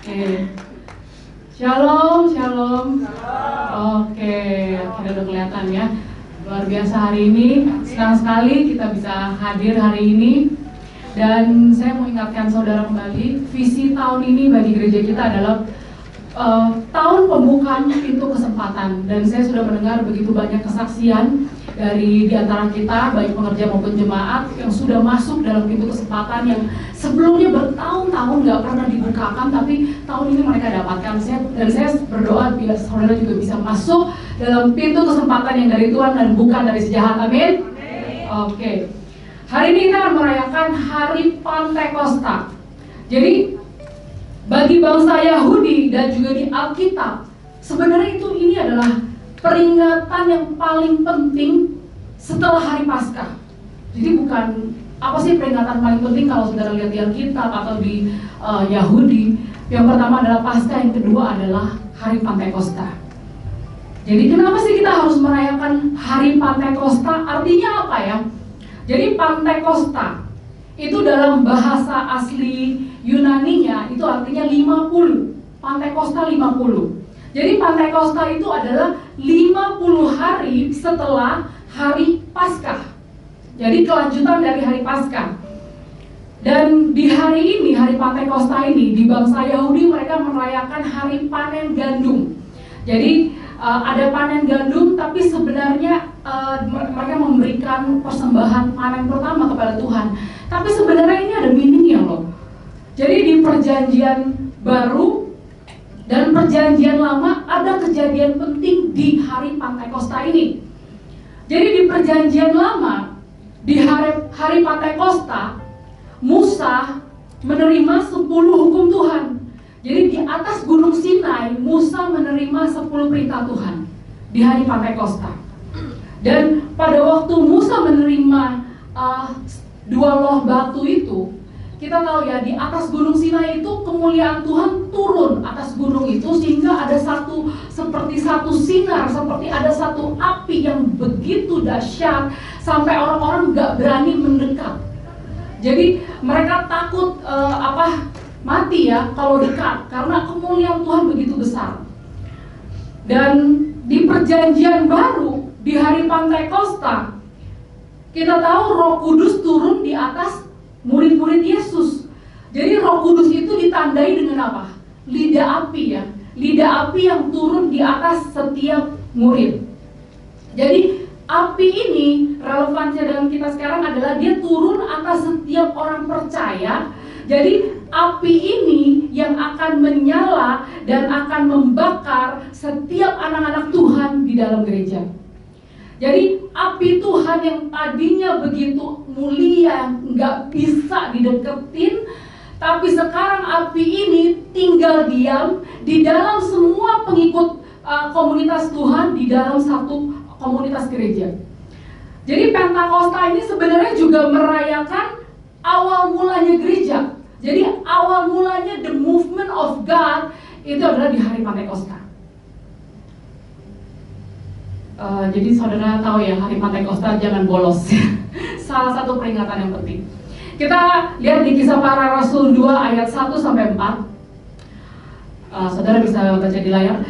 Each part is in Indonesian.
Oke. Shalom, shalom. Oke, akhirnya udah kelihatan ya. Luar biasa hari ini, senang sekali kita bisa hadir hari ini. Dan saya mau ingatkan saudara kembali, visi tahun ini bagi gereja kita adalah tahun pembukaan pintu kesempatan. Dan saya sudah mendengar begitu banyak kesaksian dari di antara kita, baik pengerja maupun jemaat yang sudah masuk dalam pintu kesempatan yang sebelumnya bertahun-tahun nggak pernah dibukakan, tapi tahun ini mereka dapatkan. Dan saya berdoa biar saudara juga bisa masuk dalam pintu kesempatan yang dari Tuhan dan bukan dari si jahat. Amin. Oke. Hari ini kita akan merayakan Hari Pantekosta. Jadi bagi bangsa Yahudi dan juga di Alkitab, sebenarnya ini adalah peringatan yang paling penting setelah Hari Paskah. Jadi bukan apa sih peringatan paling penting kalau saudara lihat di Alkitab atau di Yahudi. Yang pertama adalah Paskah, yang kedua adalah Hari Pantekosta. Jadi kenapa sih kita harus merayakan Hari Pantekosta? Artinya apa ya? Jadi Pantekosta itu dalam bahasa asli Yunaninya itu artinya 50. Pantekosta 50. Jadi Pantekosta itu adalah 50 hari setelah Hari Paskah. Jadi kelanjutan dari Hari Paskah. Dan di hari ini, Hari Pantekosta ini, di bangsa Yahudi mereka merayakan Hari Panen Gandum. Jadi ada panen gandum, tapi sebenarnya mereka memberikan persembahan panen pertama kepada Tuhan. Tapi sebenarnya ini ada meaningnya loh. Jadi di Perjanjian Baru dan Perjanjian Lama ada kejadian penting di Hari Pantekosta ini. Jadi di Perjanjian Lama, di hari Pantekosta, Musa menerima 10 hukum Tuhan. Jadi di atas Gunung Sinai, Musa menerima 10 perintah Tuhan di hari Pantekosta. Dan pada waktu Musa menerima 2 loh batu itu, kita tahu ya, di atas Gunung Sinai itu kemuliaan Tuhan turun atas gunung itu, sehingga ada seperti satu sinar, seperti ada satu api yang begitu dahsyat sampai orang-orang gak berani mendekat. Jadi mereka takut mati ya kalau dekat, karena kemuliaan Tuhan begitu besar. Dan di Perjanjian Baru, di hari Pantekosta, kita tahu Roh Kudus turun di atas murid-murid Yesus. Jadi Roh Kudus itu ditandai dengan apa? Lidah api ya. Lidah api yang turun di atas setiap murid. Jadi api ini relevansinya dengan kita sekarang adalah dia turun atas setiap orang percaya. Jadi api ini yang akan menyala dan akan membakar setiap anak-anak Tuhan di dalam gereja. Jadi api Tuhan yang tadinya begitu mulia, nggak bisa dideketin, tapi sekarang api ini tinggal diam di dalam semua pengikut komunitas Tuhan di dalam satu komunitas gereja. Jadi Pentakosta ini sebenarnya juga merayakan awal mulanya gereja. Jadi awal mulanya the movement of God itu adalah di hari Pantekosta. Jadi saudara tahu ya, hari Pantekosta jangan bolos. Salah satu peringatan yang penting. Kita lihat di Kisah Para Rasul 2 ayat 1-4. Saudara bisa baca di layar.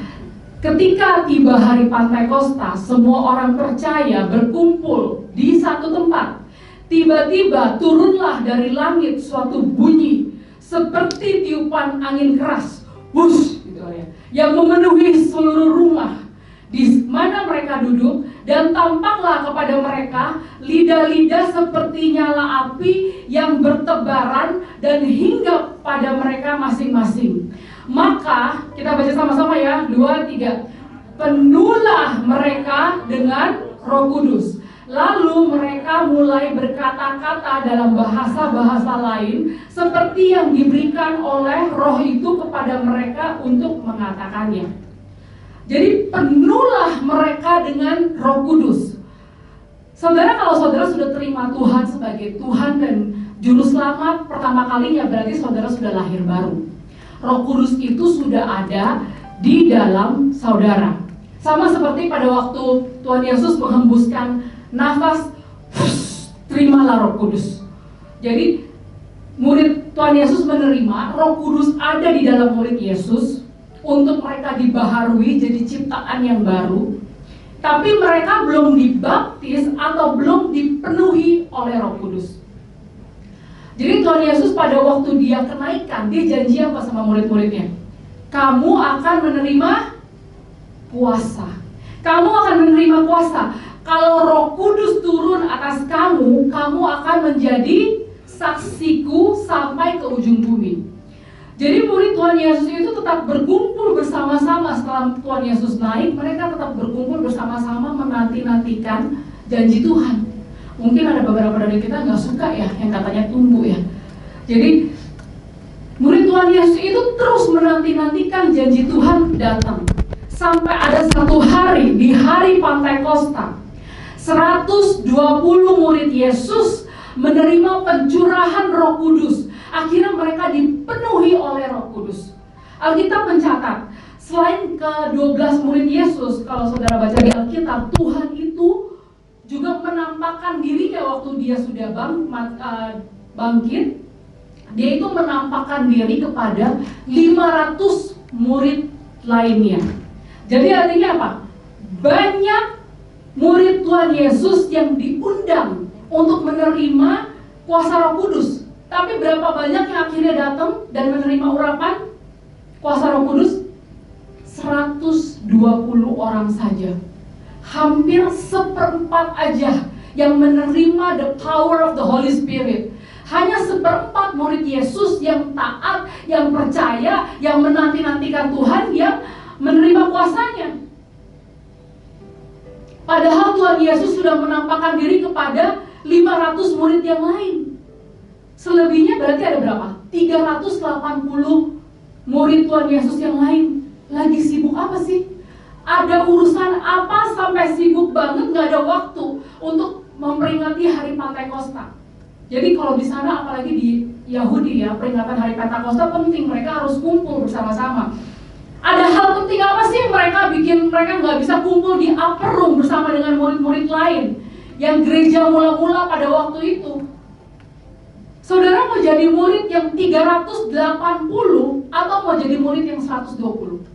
Ketika tiba hari Pantekosta, semua orang percaya berkumpul di satu tempat. Tiba-tiba turunlah dari langit suatu bunyi seperti tiupan angin keras, wush, gitu ya, yang memenuhi seluruh rumah di mana mereka duduk, dan tampaklah kepada mereka lidah-lidah seperti nyala api yang bertebaran dan hinggap pada mereka masing-masing. Maka kita baca sama-sama ya, 2, 3. Penuhlah mereka dengan Roh Kudus. Lalu mereka mulai berkata-kata dalam bahasa-bahasa lain seperti yang diberikan oleh Roh itu kepada mereka untuk mengatakannya. Jadi penuhlah mereka dengan Roh Kudus. Saudara, kalau saudara sudah terima Tuhan sebagai Tuhan dan Juru Selamat pertama kalinya, berarti saudara sudah lahir baru. Roh Kudus itu sudah ada di dalam saudara. Sama seperti pada waktu Tuhan Yesus menghembuskan nafas, terimalah Roh Kudus. Jadi murid Tuhan Yesus menerima, Roh Kudus ada di dalam murid Yesus untuk mereka dibaharui jadi ciptaan yang baru, tapi mereka belum dibaptis atau belum dipenuhi oleh Roh Kudus. Jadi Tuhan Yesus pada waktu dia kenaikan, dia janji apa sama murid-muridnya? Kamu akan menerima kuasa. Kamu akan menerima kuasa. Kalau Roh Kudus turun atas kamu, kamu akan menjadi saksiku sampai ke ujung bumi. Jadi murid Tuhan Yesus itu tetap berkumpul bersama-sama setelah Tuhan Yesus naik. Mereka tetap berkumpul bersama-sama menanti-nantikan janji Tuhan. Mungkin ada beberapa dari kita nggak suka ya yang katanya tunggu ya. Jadi murid Tuhan Yesus itu terus menanti-nantikan janji Tuhan datang. Sampai ada satu hari, di hari Pantekosta, 120 murid Yesus menerima pencurahan Roh Kudus. Akhirnya mereka dipenuhi oleh Roh Kudus. Alkitab mencatat, selain ke-12 murid Yesus, kalau saudara baca di Alkitab, Tuhan itu juga menampakkan dirinya waktu dia sudah bangkit. Dia itu menampakkan diri kepada 500 murid lainnya. Jadi artinya apa? Banyak murid Tuhan Yesus yang diundang untuk menerima kuasa Roh Kudus. Tapi berapa banyak yang akhirnya datang dan menerima urapan kuasa Roh Kudus? 120 orang saja. Hampir seperempat aja yang menerima the power of the Holy Spirit. Hanya seperempat murid Yesus yang taat, yang percaya, yang menanti-nantikan Tuhan, yang menerima kuasanya. Padahal Tuhan Yesus sudah menampakkan diri kepada 500 murid yang lain. Selebihnya berarti ada berapa? 380 murid Tuhan Yesus yang lain. Lagi sibuk apa sih? Ada urusan apa sampai sibuk banget gak ada waktu untuk memperingati hari Pantekosta? Jadi kalau di sana, apalagi di Yahudi ya, peringatan hari Pentakosta penting, mereka harus kumpul bersama-sama. Ada hal penting apa sih yang mereka bikin mereka nggak bisa kumpul di upper room bersama dengan murid-murid lain yang gereja mula-mula pada waktu itu? Saudara mau jadi murid yang 380 atau mau jadi murid yang 120?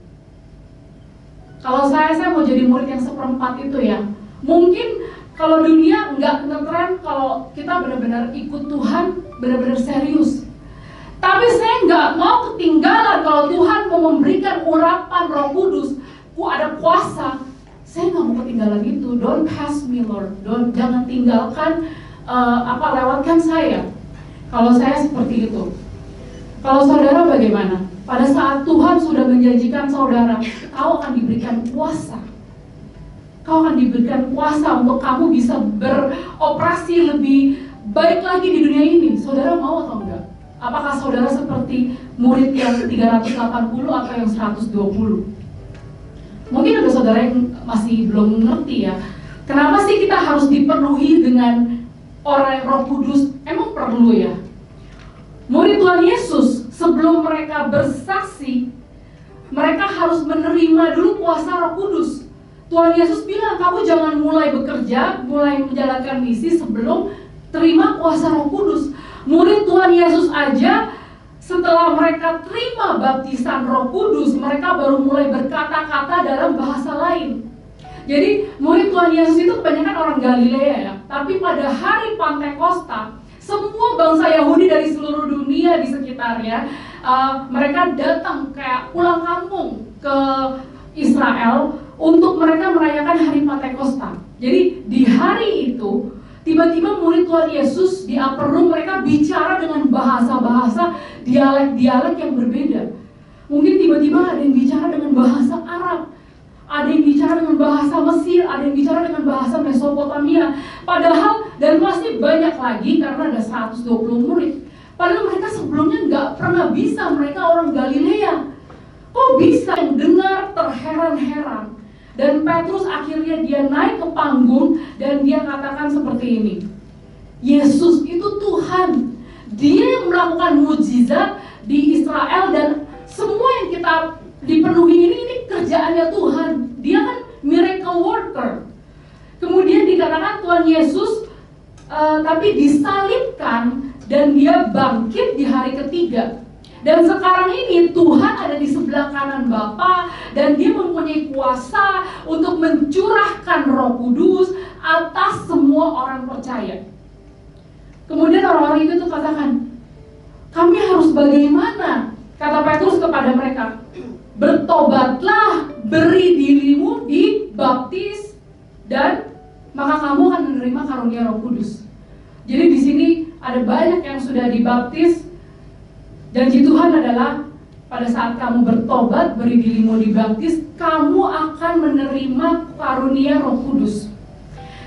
Kalau saya mau jadi murid yang seperempat itu ya. Mungkin kalau dunia nggak ngetren kalau kita benar-benar ikut Tuhan, benar-benar serius. Tapi saya nggak mau ketinggalan kalau Tuhan mau memberikan urapan Roh Kudus, ada kuasa. Saya nggak mau ketinggalan itu. Don't pass me, Lord. Jangan tinggalkan lewatkan saya. Kalau saya seperti itu. Kalau saudara bagaimana? Pada saat Tuhan sudah menjanjikan saudara, kau akan diberikan kuasa. Kau akan diberikan kuasa untuk kamu bisa beroperasi lebih baik lagi di dunia ini. Saudara mau atau enggak? Apakah saudara seperti murid yang 380 atau yang 120? Mungkin ada saudara yang masih belum ngerti ya. Kenapa sih kita harus dipenuhi dengan orang Roh Kudus? Emang perlu ya? Murid Tuhan Yesus sebelum mereka bersaksi, mereka harus menerima dulu kuasa Roh Kudus. Tuhan Yesus bilang, kamu jangan mulai bekerja, mulai menjalankan misi sebelum terima kuasa Roh Kudus. Murid Tuhan Yesus aja setelah mereka terima baptisan Roh Kudus, mereka baru mulai berkata-kata dalam bahasa lain. Jadi murid Tuhan Yesus itu kebanyakan orang Galilea ya. Tapi pada hari Pantekosta, semua bangsa Yahudi dari seluruh dunia di sekitarnya, mereka datang kayak pulang kampung ke Israel untuk mereka merayakan hari Pantekosta. Jadi di hari itu tiba-tiba murid Tuhan Yesus di upper room mereka bicara dengan bahasa-bahasa dialek-dialek yang berbeda. Mungkin tiba-tiba ada yang bicara dengan bahasa Arab, ada yang bicara dengan bahasa Mesir, ada yang bicara dengan bahasa Mesopotamia. Padahal, dan masih banyak lagi karena ada 120 murid. Padahal mereka sebelumnya nggak pernah bisa, mereka orang Galilea. Kok bisa? Yang dengar terheran-heran. Dan Petrus akhirnya dia naik ke panggung dan dia katakan seperti ini. Yesus itu Tuhan. Dia yang melakukan mukjizat di Israel dan semua yang kita dipenuhi ini kerjaannya Tuhan. Dia kan miracle worker. Kemudian dikatakan Tuhan Yesus tapi disalibkan dan dia bangkit di hari ketiga. Dan sekarang ini Tuhan ada di sebelah kanan Bapa, dan dia mempunyai kuasa untuk mencurahkan Roh Kudus atas semua orang percaya. Kemudian orang-orang itu tuh katakan, kami harus bagaimana? Kata Petrus kepada mereka, bertobatlah, beri dirimu dibaptis, dan maka kamu akan menerima karunia Roh Kudus. Jadi di sini ada banyak yang sudah dibaptis. Janji Tuhan adalah pada saat kamu bertobat, beri dirimu dibaptis, kamu akan menerima karunia Roh Kudus.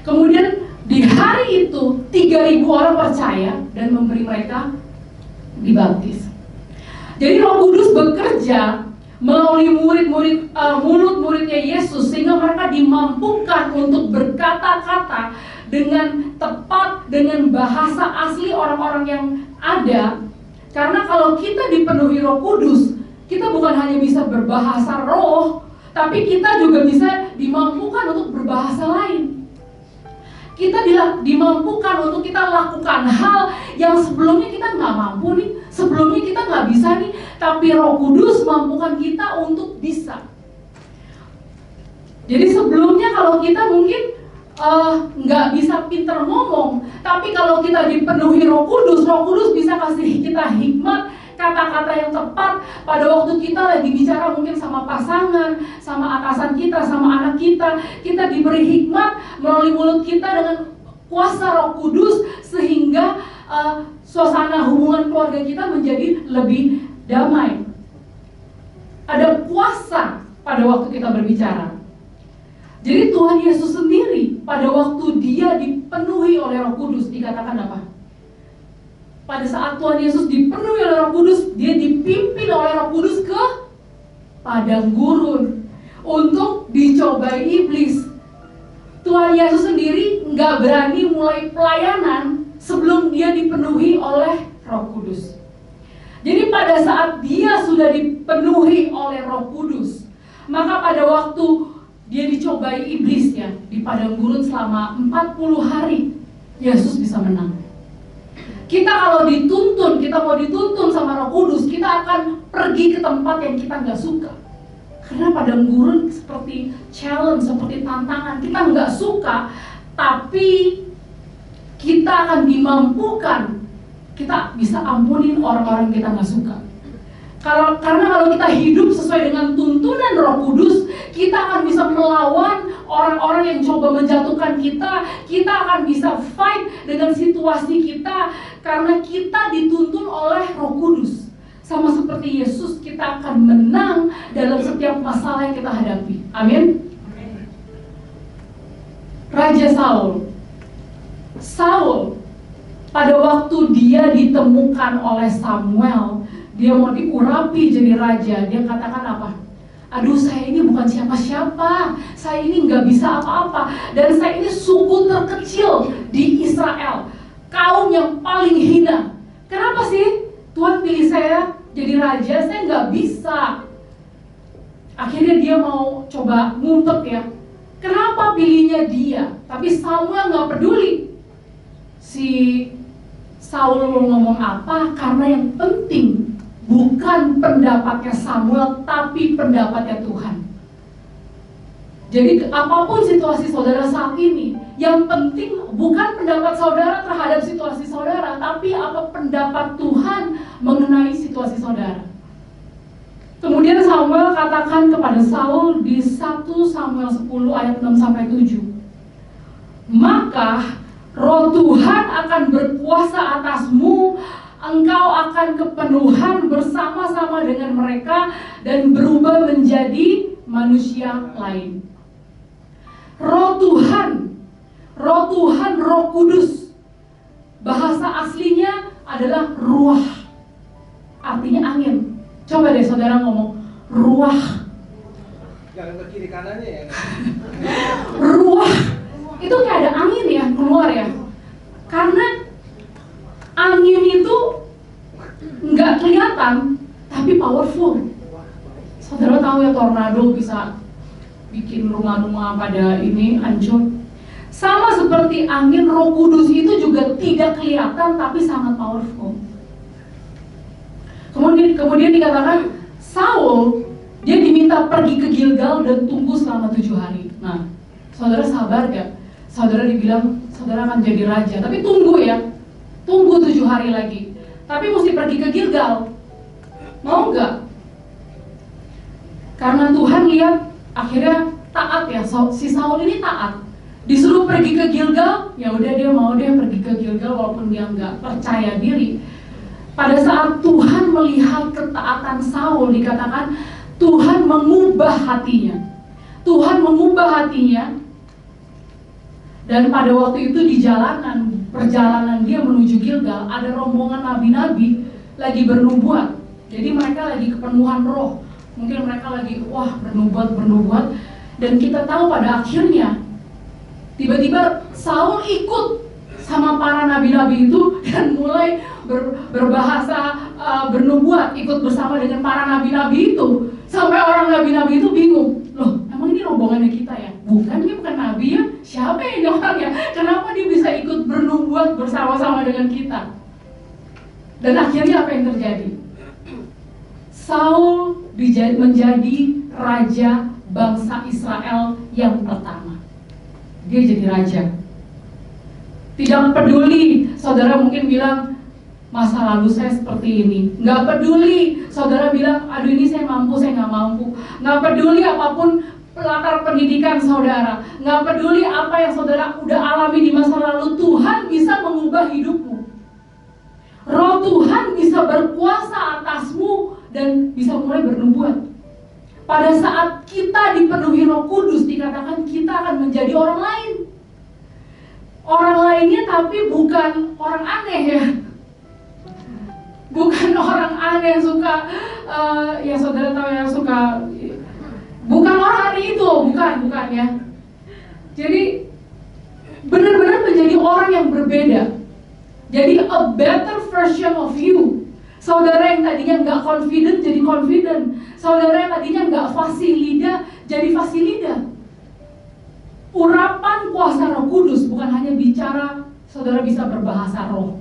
Kemudian di hari itu 3.000 orang percaya dan memberi mereka dibaptis. Jadi Roh Kudus bekerja melalui mulut-muridnya Yesus, sehingga mereka dimampukan untuk berkata-kata dengan tepat, dengan bahasa asli orang-orang yang ada. Karena kalau kita dipenuhi Roh Kudus, kita bukan hanya bisa berbahasa roh, tapi kita juga bisa dimampukan untuk berbahasa lain. Kita dimampukan untuk kita lakukan hal yang sebelumnya kita nggak mampu nih, sebelumnya kita nggak bisa nih, tapi Roh Kudus mampukan kita untuk bisa. Jadi sebelumnya kalau kita mungkin nggak bisa pinter ngomong, tapi kalau kita dipenuhi Roh Kudus bisa kasih kita hikmat, kata-kata yang tepat pada waktu kita lagi bicara mungkin sama pasangan, sama atasan kita, sama anak kita. Kita diberi hikmat melalui mulut kita dengan kuasa Roh Kudus, sehingga suasana hubungan keluarga kita menjadi lebih damai. Ada kuasa pada waktu kita berbicara. Jadi Tuhan Yesus sendiri pada waktu dia dipenuhi oleh Roh Kudus, dikatakan apa? Pada saat Tuhan Yesus dipenuhi oleh Roh Kudus, dia dipimpin oleh Roh Kudus ke padang gurun untuk dicobai iblis. Tuhan Yesus sendiri nggak berani mulai pelayanan sebelum dia dipenuhi oleh Roh Kudus. Jadi pada saat dia sudah dipenuhi oleh Roh Kudus, maka pada waktu dia dicobai iblisnya di padang gurun selama 40 hari, Yesus bisa menang. Kita kalau dituntun, kita mau dituntun sama Roh Kudus, kita akan pergi ke tempat yang kita nggak suka. Karena padang gurun seperti challenge, seperti tantangan, kita nggak suka, tapi kita akan dimampukan, kita bisa ampunin orang-orang yang kita nggak suka. Karena kalau kita hidup sesuai dengan tuntunan Roh Kudus, kita akan bisa melawan orang-orang yang coba menjatuhkan kita. Kita akan bisa fight dengan situasi kita, karena kita dituntun oleh Roh Kudus. Sama seperti Yesus, kita akan menang dalam setiap masalah yang kita hadapi. Amin. Raja Saul, pada waktu dia ditemukan oleh Samuel, dia mau diurapi jadi raja, dia katakan apa? Aduh, saya ini bukan siapa-siapa, saya ini nggak bisa apa-apa, dan saya ini suku terkecil di Israel, kaum yang paling hina. Kenapa sih Tuhan pilih saya jadi raja? Saya nggak bisa. Akhirnya dia mau coba ngumpet ya, kenapa pilihnya dia? Tapi Samuel nggak peduli. Si Saul mau ngomong apa, karena yang penting bukan pendapatnya Samuel, tapi pendapatnya Tuhan. Jadi apapun situasi saudara saat ini, yang penting bukan pendapat saudara terhadap situasi saudara, tapi apa pendapat Tuhan mengenai situasi saudara. Kemudian Samuel katakan kepada Saul di 1 Samuel 10 ayat 6-7, maka Roh Tuhan akan berkuasa atasmu, engkau akan kepenuhan bersama-sama dengan mereka dan berubah menjadi manusia lain. Roh Tuhan, Roh Kudus, bahasa aslinya adalah ruah, artinya angin. Coba deh saudara ngomong, ruah. Jangan ke kiri kanannya ya. Ruah, itu kayak ada angin ya keluar ya. Karena angin itu nggak kelihatan, tapi powerful. Saudara tahu ya, tornado bisa bikin rumah-rumah pada ini hancur. Sama seperti angin, Roh Kudus itu juga tidak kelihatan tapi sangat powerful. Kemudian dikatakan Saul, dia diminta pergi ke Gilgal dan tunggu selama 7 hari. Nah, saudara sabar gak? Saudara dibilang saudara akan jadi raja, tapi tunggu ya, tunggu 7 hari lagi. Tapi mesti pergi ke Gilgal. Mau gak? Karena Tuhan lihat akhirnya taat ya, si Saul ini taat. Disuruh pergi ke Gilgal, ya udah dia mau deh pergi ke Gilgal walaupun dia nggak percaya diri. Pada saat Tuhan melihat ketaatan Saul, dikatakan Tuhan mengubah hatinya. Tuhan mengubah hatinya. Dan pada waktu itu di perjalanan dia menuju Gilgal, ada rombongan nabi-nabi lagi bernubuat. Jadi mereka lagi kepenuhan roh. Mungkin mereka lagi bernubuat. Dan kita tahu pada akhirnya tiba-tiba Saul ikut sama para nabi-nabi itu dan mulai berbahasa bernubuat, ikut bersama dengan para nabi-nabi itu. Sampai orang nabi-nabi itu bingung, loh emang ini rombongannya kita ya? Bukan, dia bukan nabi ya? Siapa ini orangnya? Kenapa dia bisa ikut bernubuat bersama-sama dengan kita? Dan akhirnya apa yang terjadi? Saul menjadi raja bangsa Israel yang pertama. Dia jadi raja. Tidak peduli, saudara mungkin bilang, masa lalu saya seperti ini. Nggak peduli, saudara bilang, aduh ini saya mampu, saya nggak mampu. Nggak peduli apapun latar pendidikan saudara. Nggak peduli apa yang saudara udah alami di masa lalu, Tuhan bisa mengubah hidupmu. Roh Tuhan bisa berkuasa atasmu dan bisa mulai bernubuat. Pada saat kita dipenuhi Roh Kudus, dikatakan kita akan menjadi orang lain. Orang lainnya tapi bukan orang aneh ya. Bukan orang aneh yang suka, ya saudara tahu yang suka, bukan orang aneh itu, bukan ya. Jadi benar-benar menjadi orang yang berbeda. Jadi a better version of you. Saudara yang tadinya nggak confident jadi confident. Saudara yang tadinya nggak fasih lidah jadi fasih lidah. Urapan kuasa Roh Kudus bukan hanya bicara saudara bisa berbahasa roh.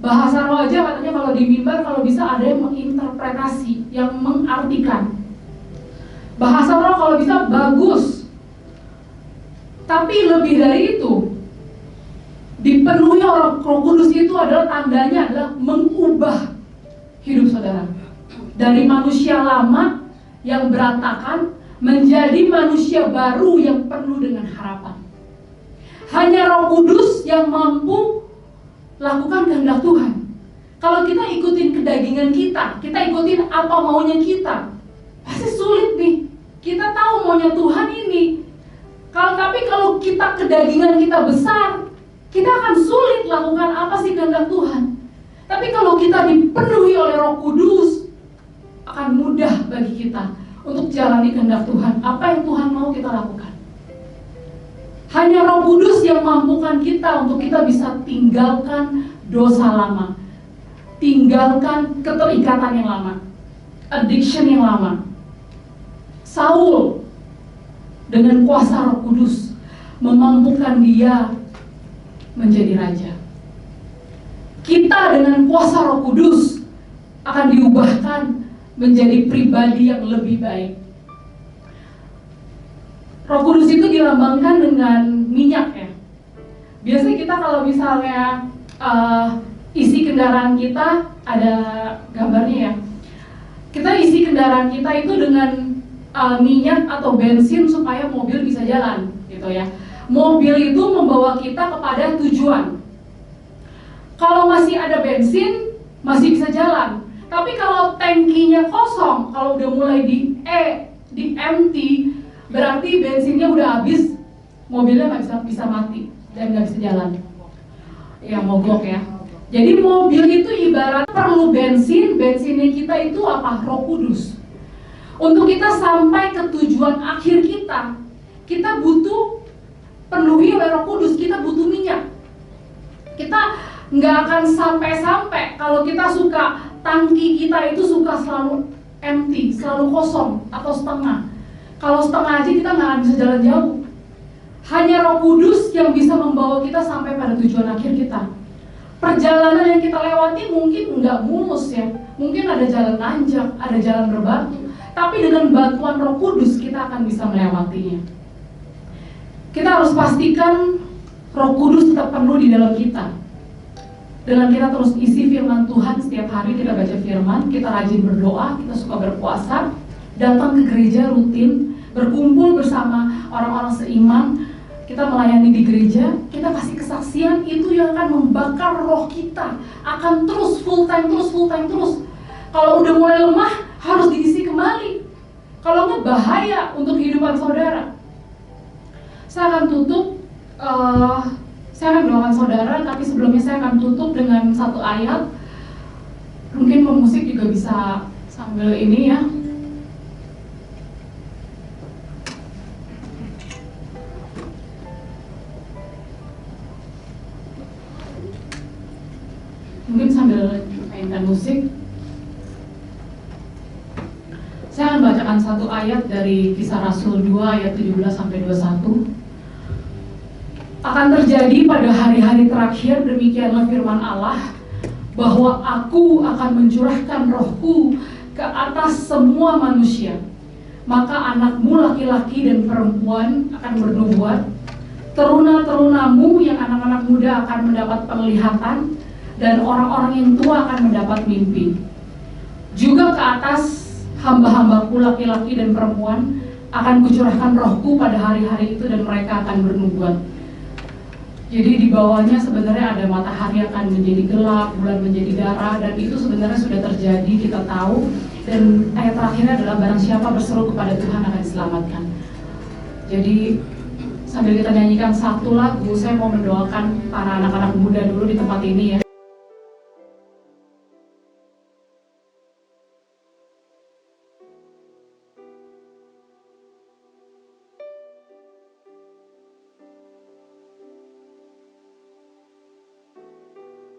Bahasa roh aja katanya kalau di mimbar kalau bisa ada yang menginterpretasi, yang mengartikan. Bahasa roh kalau bisa bagus. Tapi lebih dari itu, dipenuhi Roh Kudus itu adalah tandanya adalah mengubah hidup saudara. Dari manusia lama yang berantakan menjadi manusia baru yang penuh dengan harapan. Hanya Roh Kudus yang mampu lakukan kehendak Tuhan. Kalau kita ikutin kedagingan kita ikutin apa maunya kita, pasti sulit nih. Kita tahu maunya Tuhan ini. Tapi kalau kita kedagingan kita besar, kita akan sulit lakukan apa sih kehendak Tuhan. Tapi kalau kita dipenuhi oleh Roh Kudus, akan mudah bagi kita untuk jalani kehendak Tuhan. Apa yang Tuhan mau kita lakukan. Hanya Roh Kudus yang mampukan kita untuk kita bisa tinggalkan dosa lama, tinggalkan keterikatan yang lama, addiction yang lama. Saul dengan kuasa Roh Kudus memampukan dia menjadi raja. Kita dengan kuasa Roh Kudus akan diubahkan menjadi pribadi yang lebih baik. Roh Kudus itu dilambangkan dengan minyak ya. Biasanya kita kalau misalnya isi kendaraan kita, ada gambarnya ya. Kita isi kendaraan kita itu dengan minyak atau bensin supaya mobil bisa jalan, gitu ya. Mobil itu membawa kita kepada tujuan. Kalau masih ada bensin, masih bisa jalan. Tapi kalau tangkinya kosong, kalau udah mulai di empty, berarti bensinnya udah habis, mobilnya nggak bisa mati dan nggak bisa jalan. Ya mogok ya. Jadi mobil itu ibarat perlu bensinnya kita itu apa? Roh Kudus. Untuk kita sampai ke tujuan akhir kita butuh penuhi oleh Roh Kudus, kita butuh minyak. Kita nggak akan sampai kalau kita suka tangki kita itu suka selalu empty, selalu kosong atau setengah. Kalau setengah aja kita nggak akan bisa jalan jauh. Hanya Roh Kudus yang bisa membawa kita sampai pada tujuan akhir kita. Perjalanan yang kita lewati mungkin nggak mulus ya, mungkin ada jalan nanjak, ada jalan berbatu, tapi dengan bantuan Roh Kudus kita akan bisa melewatinya. Kita harus pastikan Roh Kudus tetap penuh di dalam kita. Dengan kita terus isi firman Tuhan, setiap hari kita baca firman, kita rajin berdoa, kita suka berpuasa, datang ke gereja rutin, berkumpul bersama orang-orang seiman, kita melayani di gereja, kita kasih kesaksian, itu yang akan membakar roh kita, akan terus full time terus. Kalau udah mulai lemah, harus diisi kembali. Kalau nggak, bahaya untuk kehidupan saudara. Saya akan tutup, saya akan doakan saudara, tapi sebelumnya saya akan tutup dengan satu ayat. Mungkin pemusik juga bisa sambil ini ya. Mungkin sambil mainkan musik. Saya akan bacakan satu ayat dari Kisah Rasul 2 ayat 17-21. Akan terjadi pada hari-hari terakhir, demikianlah firman Allah, bahwa aku akan mencurahkan rohku ke atas semua manusia. Maka anakmu laki-laki dan perempuan akan bernubuat, teruna-terunamu yang anak-anak muda akan mendapat penglihatan, dan orang-orang yang tua akan mendapat mimpi. Juga ke atas hamba-hambaku laki-laki dan perempuan akan kucurahkan rohku pada hari-hari itu, dan mereka akan bernubuat. Jadi di bawahnya sebenarnya ada matahari akan menjadi gelap, bulan menjadi darah, dan itu sebenarnya sudah terjadi, kita tahu. Dan ayat terakhirnya adalah barang siapa berseru kepada Tuhan akan diselamatkan. Jadi sambil kita nyanyikan satu lagu, saya mau mendoakan para anak-anak muda dulu di tempat ini ya.